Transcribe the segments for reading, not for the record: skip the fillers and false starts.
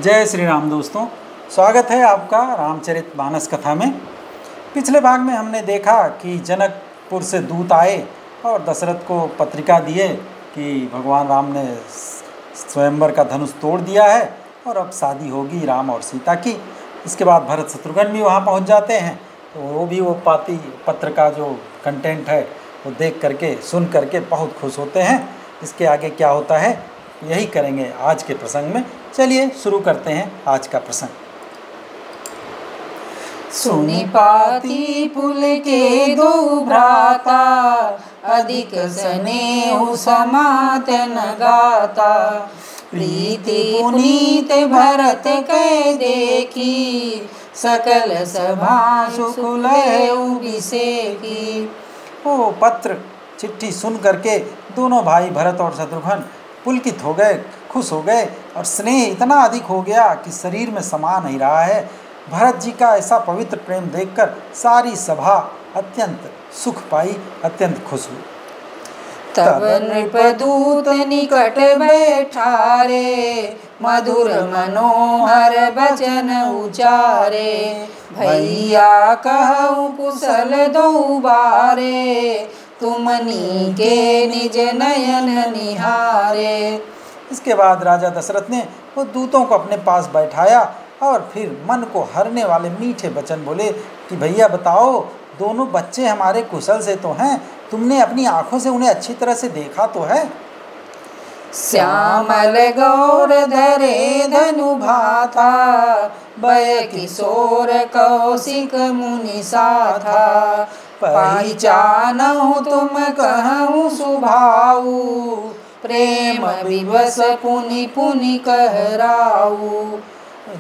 जय श्री राम दोस्तों, स्वागत है आपका रामचरितमानस कथा में। पिछले भाग में हमने देखा कि जनकपुर से दूत आए और दशरथ को पत्रिका दिए कि भगवान राम ने स्वयंवर का धनुष तोड़ दिया है और अब शादी होगी राम और सीता की। इसके बाद भरत शत्रुघ्न भी वहाँ पहुँच जाते हैं, तो वो भी वो पाती पत्र का जो कंटेंट है वो देख करके सुन करके बहुत खुश होते हैं। इसके आगे क्या होता है यही करेंगे आज के प्रसंग में। चलिए शुरू करते हैं आज का प्रसंग। सुनि पाती पुल के दो भ्राता, अधिक स्नेह समात न गाता। प्रीति पुनीत भरत कै देखी, सकल सभा सुख लय उबिसेकी। वो पत्र चिट्ठी सुन करके दोनों भाई भरत और शत्रुघ्न पुलकित हो गए, खुश हो गए और स्नेह इतना अधिक हो गया कि शरीर में समा नहीं रहा है। भरत जी का ऐसा पवित्र प्रेम देखकर सारी सभा अत्यंत सुख पाई, अत्यंत खुश हुई। तब नृपदूत निकट बैठारे, मधुर मनोहर बचन उचारे। भैया कहूँ कुशल दो बारे, तुमनी के निज नयन निहारे। इसके बाद राजा दशरथ ने वो दूतों को अपने पास बैठाया और फिर मन को हरने वाले मीठे वचन बोले कि भैया बताओ, दोनों बच्चे हमारे कुशल से तो हैं, तुमने अपनी आंखों से उन्हें अच्छी तरह से देखा तो है? श्यामल गौर धरे धनु भाथा, बय किशोर कौशिक मुनि साथा। पहचानहु तुम कहूँ सुभाऊ, प्रेम विवश पुनि पुनि कहराऊ।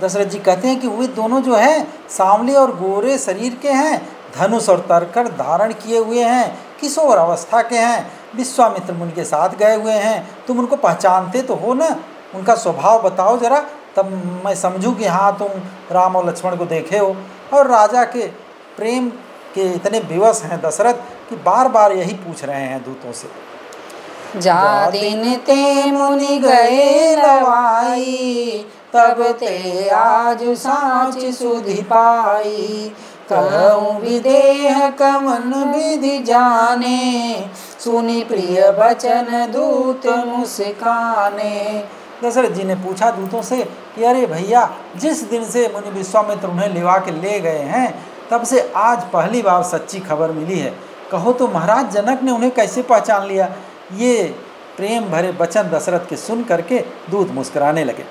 दशरथ जी कहते हैं कि वे दोनों जो हैं सांवले और गोरे शरीर के हैं, धनुष और तरकड़ धारण किए हुए हैं, किशोर अवस्था के हैं, विश्वामित्र मुनि के साथ गए हुए हैं। तुम उनको पहचानते तो हो ना? उनका स्वभाव बताओ जरा, तब मैं समझूं कि हाँ तुम राम और लक्ष्मण को देखे हो। और राजा के प्रेम के इतने विवश हैं दशरथ कि बार बार यही पूछ रहे हैं दूतों से। जा दिन ते मुनि गए लवाई, तब ते आज साँच सुधि पाई। कहूँ विदेह कमन विधि जाने, सुनि प्रिय वचन दूत मुस्काने। दशरथ जी ने पूछा दूतों से कि अरे भैया, जिस दिन से मुनि विश्वामित्र उन्हें लिवा के ले गए हैं तब से आज पहली बार सच्ची खबर मिली है। कहो तो महाराज जनक ने उन्हें कैसे पहचान लिया? ये प्रेम भरे वचन दशरथ के सुन करके दूत मुस्कुराने लगे।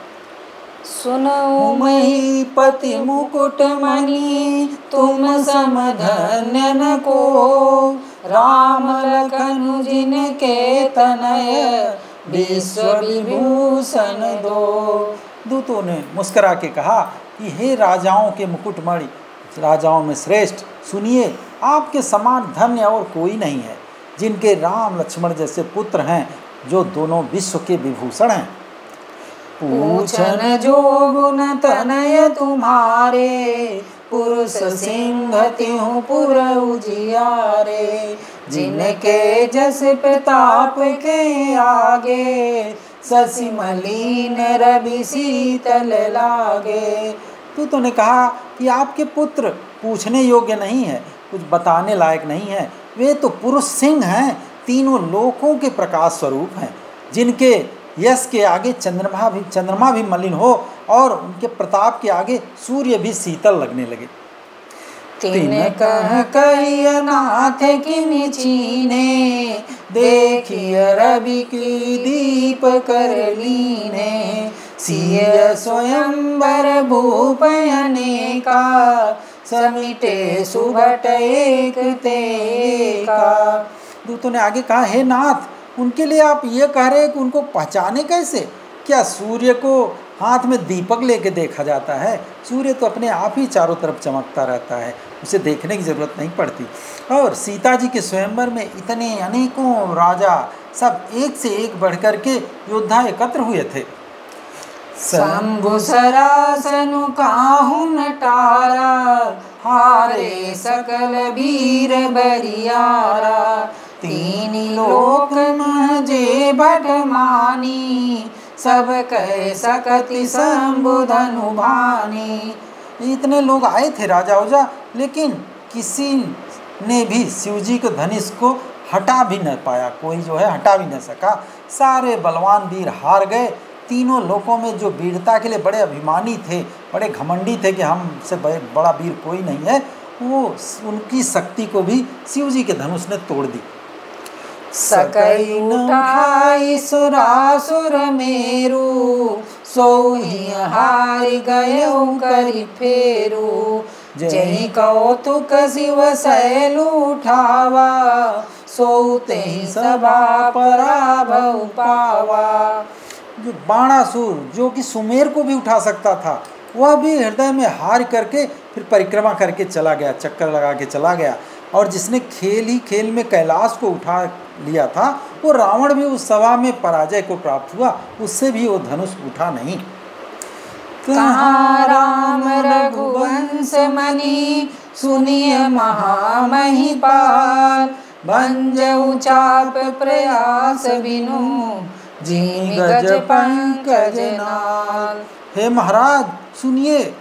सुनो मही पति मुकुट मणि, तुम सम धन्य न को। राम लखन जिनके तनय, विश्व विभूषण दो। दूतों ने मुस्कुरा के कहा कि हे राजाओं के मुकुटमणि, राजाओं में श्रेष्ठ, सुनिए, आपके समान धन्य और कोई नहीं है, जिनके राम लक्ष्मण जैसे पुत्र हैं, जो दोनों विश्व के विभूषण हैं। पूछन जो गुण तनय तुम्हारे, पुरुष सिंह त्यों पुर उजियारे। जिनके जस प्रताप के आगे, शशि मलिन रवि शीतल लागे। दूतों ने कहा कि आपके पुत्र पूछने योग्य नहीं है, कुछ बताने लायक नहीं है। वे तो पुरुष सिंह हैं, तीनों लोकों के प्रकाश स्वरूप हैं, जिनके यश के आगे चंद्रमा भी मलिन हो और उनके प्रताप के आगे सूर्य भी शीतल लगने लगे। तिन कह कहिय नाथ किनि चीने, देखिय रवि की दीप कर लीने। सिय स्वयंवर भूपयने का, समिटे सुभट एक ते का। दूतों ने आगे कहा, हे नाथ, उनके लिए आप ये कह रहे हैं कि उनको पहचाने कैसे? क्या सूर्य को हाथ में दीपक लेके देखा जाता है? सूर्य तो अपने आप ही चारों तरफ चमकता रहता है, उसे देखने की जरूरत नहीं पड़ती। और सीता जी के स्वयंवर में इतने अनेकों राजा, सब एक से एक बढ़कर के योद्धा एकत्र हुए थे। शंभु सरासनु काहू नटारा, हारे सकल वीर बरियारा। तीन लोक मह जे भट मानी, सब कह सकति शंभु धनु भानी। इतने लोग आए थे राजा ओजा, लेकिन किसी ने भी शिवजी के धनुष को हटा भी न पाया, कोई जो है हटा भी न सका। सारे बलवान वीर हार गए। तीनों लोकों में जो वीरता के लिए बड़े अभिमानी थे, बड़े घमंडी थे कि हमसे बड़ा वीर कोई नहीं है, वो उनकी शक्ति को भी शिवजी के धनुष ने तोड़ दी। सकई उठाई सुरासुर मेरु, सोहि हारि गयो करि फेरु। जहि कौतुक शिव शैल उठावा, सो तेहि सभा पराभव पावा। जो बाणासुर, जो कि सुमेर को भी उठा सकता था, वह भी हृदय में हार करके फिर परिक्रमा करके चला गया, चक्कर लगा के चला गया। और जिसने खेल ही खेल में कैलाश को उठा लिया था, वो रावण भी उस सभा में पराजय को प्राप्त हुआ, उससे भी वो धनुष उठा नहीं। कहाँ राम रघुवंश मणि, सुनिय महामहिपाल। भंजऊ चाप प्रयास बिनु, जिमि गज पंकज नाल। हे महाराज सुनिए,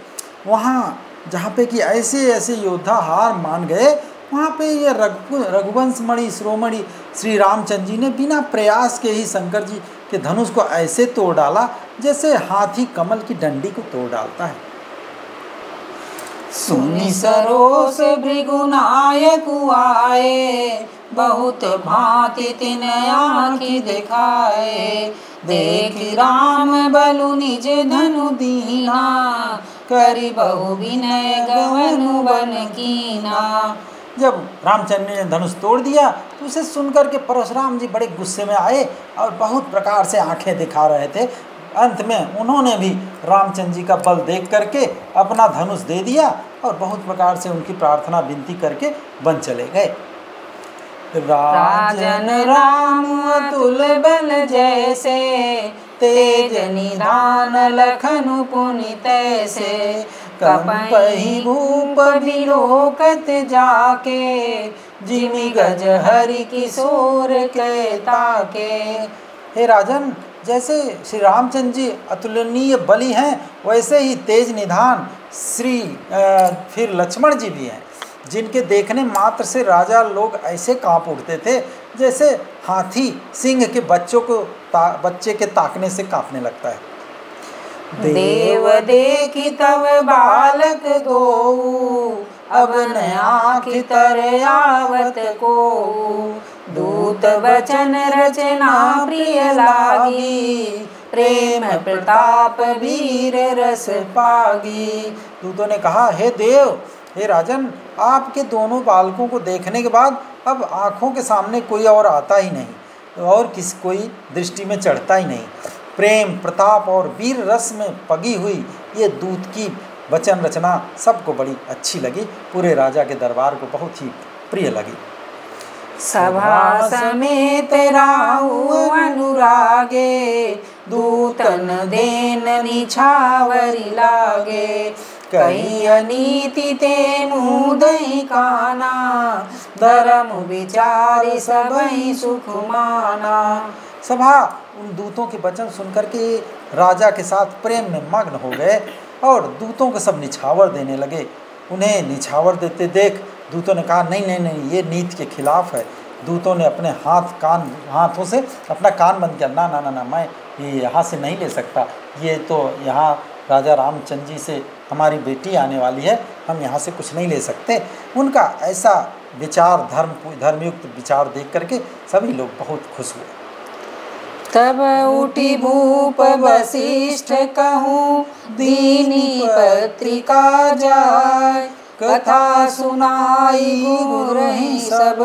वहाँ जहाँ पे कि ऐसे ऐसे योद्धा हार मान गए, वहाँ पे ये रघुवंश मणि शिरोमणि श्री रामचंद्र जी ने बिना प्रयास के ही शंकर जी के धनुष को ऐसे तोड़ डाला जैसे हाथी कमल की डंडी को तोड़ डालता है। सुनि सरोस भृगुनायक आए, बहुत भांति तिन आँखि दिखाए। देखि राम बलु निज धनु दीना, करि बहु विनय गवनु बन कीना। जब रामचंद्र ने धनुष तोड़ दिया तो उसे सुनकर के परशुराम जी बड़े गुस्से में आए और बहुत प्रकार से आंखें दिखा रहे थे। अंत में उन्होंने भी रामचंद्र जी का बल देख करके अपना धनुष दे दिया और बहुत प्रकार से उनकी प्रार्थना विनती करके वन चले गए। राजन राम अतुल बल जैसे, तेज निधान लखनु पुनि तैसे। कपहि भूप विलोकत जाके, जिमि गज हरि किशोर के ताके। हे राजन, जैसे श्री रामचंद्र जी अतुलनीय बली हैं, वैसे ही तेज निधान फिर लक्ष्मण जी भी हैं, जिनके देखने मात्र से राजा लोग ऐसे कांप उठते थे जैसे हाथी सिंह के बच्चे के ताकने से कांपने लगता है। देव देखि तब बालक दो, अब न आँखि तर आवत को। दूत वचन रचना प्रिय लागी, प्रेम प्रताप वीर रस पागी। दूतों ने कहा, हे देव, हे राजन, आपके दोनों बालकों को देखने के बाद अब आँखों के सामने कोई और आता ही नहीं और कोई दृष्टि में चढ़ता ही नहीं। प्रेम प्रताप और वीर रस में पगी हुई ये दूत की वचन रचना सबको बड़ी अच्छी लगी, पूरे राजा के दरबार को बहुत ही प्रिय लगी। सभा समेत राहु अनुरागे, दूतन देन निछावरी लागे। कही अनीति ते मुँह दही काना, धर्म विचारी सबहि सुख माना। सभा उन दूतों के वचन सुनकर के राजा के साथ प्रेम में मग्न हो गए और दूतों को सब निछावर देने लगे। उन्हें निछावर देते देख दूतों ने कहा, नहीं नहीं नहीं, ये नीति के खिलाफ है। दूतों ने अपने हाथों से अपना कान बंद किया। ना ना ना ना, मैं ये यहाँ से नहीं ले सकता, ये तो यहाँ राजा रामचंद्र जी से हमारी बेटी आने वाली है, हम यहाँ से कुछ नहीं ले सकते। उनका ऐसा विचार धर्मयुक्त विचार देख करके सभी लोग बहुत खुश हुए। तब उठी भूप वशिष्ठ कहूँ, दीनी पत्रिका जाय। कथा सुनाई गुरहि सब,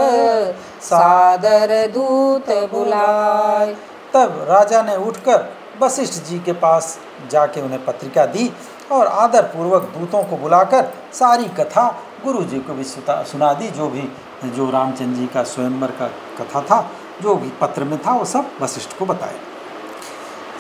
सादर दूत बुलाय। तब राजा ने उठकर वशिष्ठ जी के पास जाके उन्हें पत्रिका दी और आदर पूर्वक दूतों को बुलाकर सारी कथा गुरु जी को भी सुना दी। जो रामचंद्र जी का स्वयंवर का कथा था, जो भी पत्र में था, वो सब वशिष्ठ को बताए।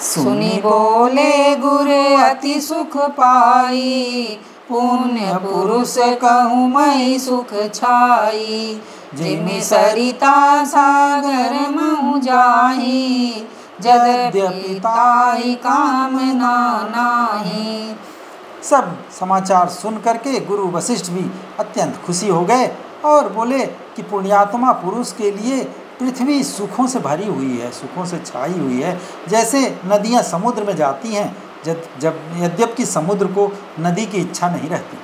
सुनी बोले गुर अति सुख पाई, पुण्य पुरुष कहूँ मैं सुख छाई। जिमि सरिता सागर महु जाही, यद्यपि ताहि कामना नाहि। सब समाचार सुन करके गुरु वशिष्ठ भी अत्यंत खुशी हो गए और बोले कि पुण्यात्मा पुरुष के लिए पृथ्वी सुखों से भरी हुई है, सुखों से छाई हुई है, जैसे नदियाँ समुद्र में जाती हैं जब यद्यपि समुद्र को नदी की इच्छा नहीं रहती।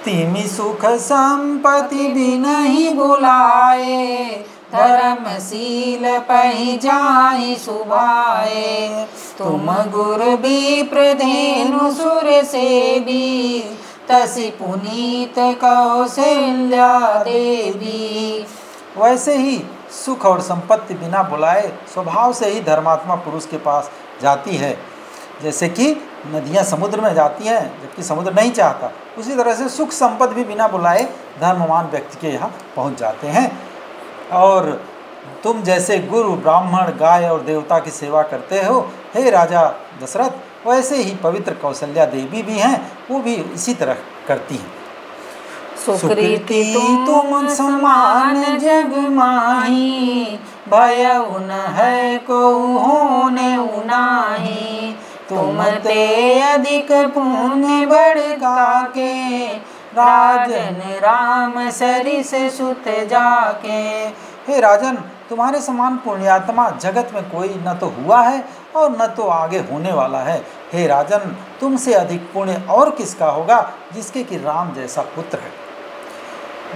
तिमि सुख संपत्ति भी नहीं बुलाए, धर्मशील पहि जाहि सुभाए। तुम गुरु विप्र धेनु सुर सेवी, तसि पुनीत कौशल्या देवी। वैसे ही सुख और संपत्ति बिना बुलाए स्वभाव से ही धर्मात्मा पुरुष के पास जाती है, जैसे कि नदियाँ समुद्र में जाती हैं जबकि समुद्र नहीं चाहता, उसी तरह से सुख संपत्ति भी बिना बुलाए धर्मवान व्यक्ति के यहाँ पहुँच जाते हैं। और तुम जैसे गुरु ब्राह्मण गाय और देवता की सेवा करते हो हे राजा दशरथ, वैसे ही पवित्र कौशल्या देवी भी हैं, वो भी इसी तरह करती हैं। सुकृति तुम समान जग माही, भयउ न है को होने उनाही। तुम ते अधिक पुण्य बढ़ा के, राजन राम सरिस सुत जाके। हे राजन, तुम्हारे समान पुण्यात्मा जगत में कोई न तो हुआ है और न तो आगे होने वाला है। हे राजन, तुमसे अधिक पुण्य और किसका होगा जिसके कि राम जैसा पुत्र है।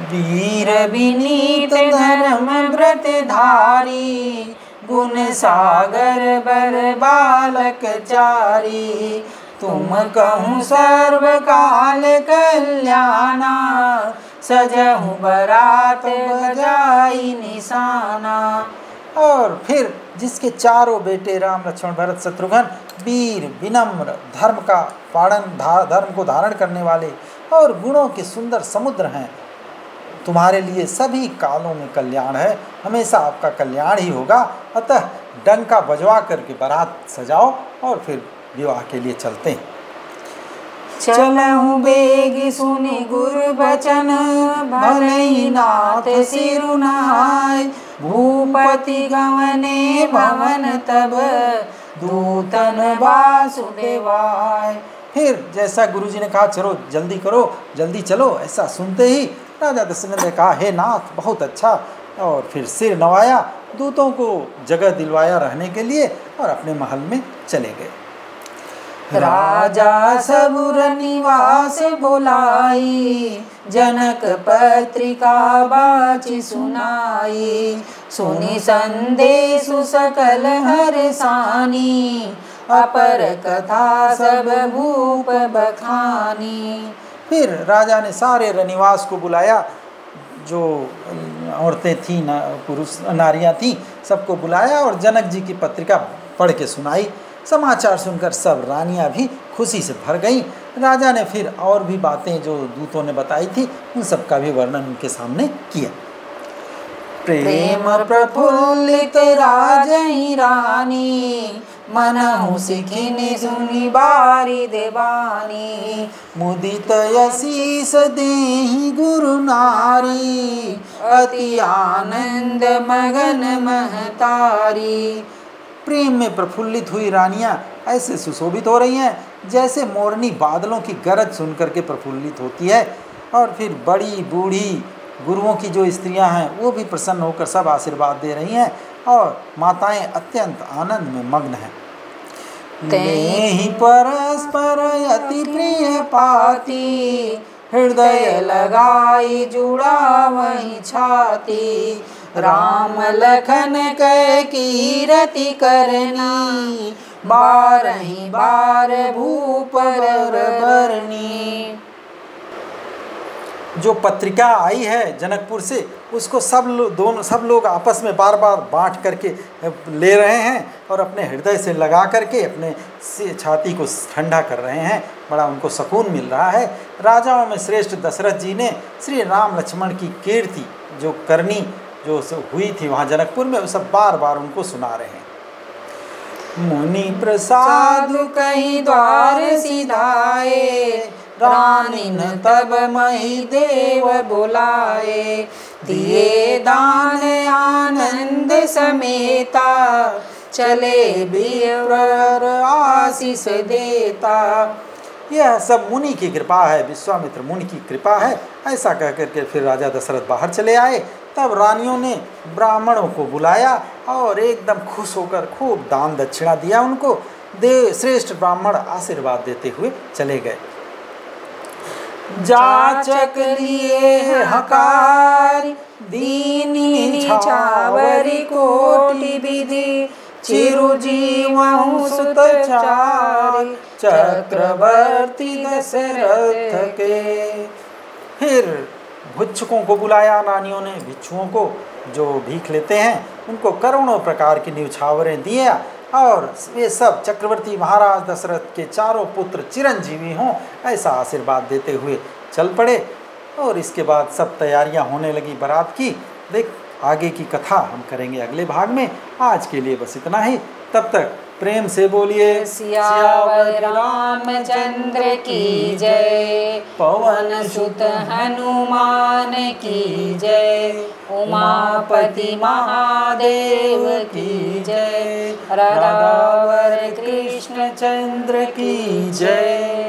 वीर विनीत धर्म व्रत धारी, गुण सागर बर बालक चारी। तुम कहूँ सर्व काल कल्याणा, सजहु बरात बजाई निशाना। और फिर जिसके चारों बेटे राम लक्ष्मण भरत शत्रुघ्न वीर विनम्र धर्म को धारण करने वाले और गुणों के सुंदर समुद्र हैं, तुम्हारे लिए सभी कालों में कल्याण है, हमेशा आपका कल्याण ही होगा। अतः डंका बजवा करके बारात सजाओ और फिर विवाह के लिए चलते हैं। चलहु बेग सुनि गुरु बचन, भले ही नाथ सिरु नहाय। भूपति गवने भवन तब, दूतन वासुदेवाय। फिर जैसा गुरुजी ने कहा चलो जल्दी करो जल्दी चलो, ऐसा सुनते ही राजा दशरथ ने कहा हे नाथ बहुत अच्छा, और फिर सिर नवाया, दूतों को जगह दिलवाया रहने के लिए और अपने महल में चले गए। राजा सबुर निवास बुलाई, जनक पत्रिका बाची सुनाई। सुनि संदेशु सकल हर्षानी, अपर कथा सब भूप बखानी। फिर राजा ने सारे रनिवास को बुलाया, जो औरतें थीं पुरुष नारियां थीं सबको बुलाया और जनक जी की पत्रिका पढ़ के सुनाई। समाचार सुनकर सब रानियां भी खुशी से भर गईं। राजा ने फिर और भी बातें जो दूतों ने बताई थी उन सब का भी वर्णन उनके सामने किया। प्रेम प्रफुल्लित राजहि रानी, मनहु सिखिनि सुनि बारी देवानी। मुदित यशीस देहि गुरु नारी, अति आनंद मगन महतारी। प्रेम में प्रफुल्लित हुई रानियां ऐसे सुशोभित हो रही हैं जैसे मोरनी बादलों की गरज सुनकर के प्रफुल्लित होती है। और फिर बड़ी बूढ़ी गुरुओं की जो स्त्रियां हैं वो भी प्रसन्न होकर सब आशीर्वाद दे रही हैं और माताएं अत्यंत आनंद में मग्न हैं। तेहि परस्पर अति प्रिय पाती, हृदय लगाई जुड़ा वही छाती। राम लखन कह कीरति करनी, बारहि बार भूप बरनी। जो पत्रिका आई है जनकपुर से उसको सब लोग आपस में बार बार बांट करके ले रहे हैं और अपने हृदय से लगा करके अपने छाती को ठंडा कर रहे हैं। बड़ा उनको सुकून मिल रहा है। राजाओं में श्रेष्ठ दशरथ जी ने श्री राम लक्ष्मण की कीर्ति जो करनी जो हुई थी वहाँ जनकपुर में, वो सब बार बार उनको सुना रहे हैं। मुनि प्रसाद कहीं द्वार सिधाए, रानीन तब मही देव बुलाए। दिए दान आनंद समेता, चले बीवर आशीष देता। यह सब मुनि की कृपा है, विश्वामित्र मुनि की कृपा है। ऐसा कह करके फिर राजा दशरथ बाहर चले आए। तब रानियों ने ब्राह्मणों को बुलाया और एकदम खुश होकर खूब दान दक्षिणा दिया उनको। देव श्रेष्ठ ब्राह्मण आशीर्वाद देते हुए चले गए। जाचक लिए हकार दीनी छावरी कोटि विधि चिरुजीवहु सुत चारि चक्रवर्ती दशरथ के। फिर भिक्षुकों को बुलाया रानियों ने, भिक्षुओं को जो भीख लेते हैं उनको करोड़ों प्रकार की न्यौछावरें दिए और वे सब चक्रवर्ती महाराज दशरथ के चारों पुत्र चिरंजीवी हों ऐसा आशीर्वाद देते हुए चल पड़े। और इसके बाद सब तैयारियां होने लगी बारात की। देख आगे की कथा हम करेंगे अगले भाग में। आज के लिए बस इतना ही। तब तक प्रेम से बोलिए सियावर रामचंद्र की जय, पवन सुत हनुमान की जय, उमापति महादेव की जय, राधावर कृष्ण चंद्र की जय।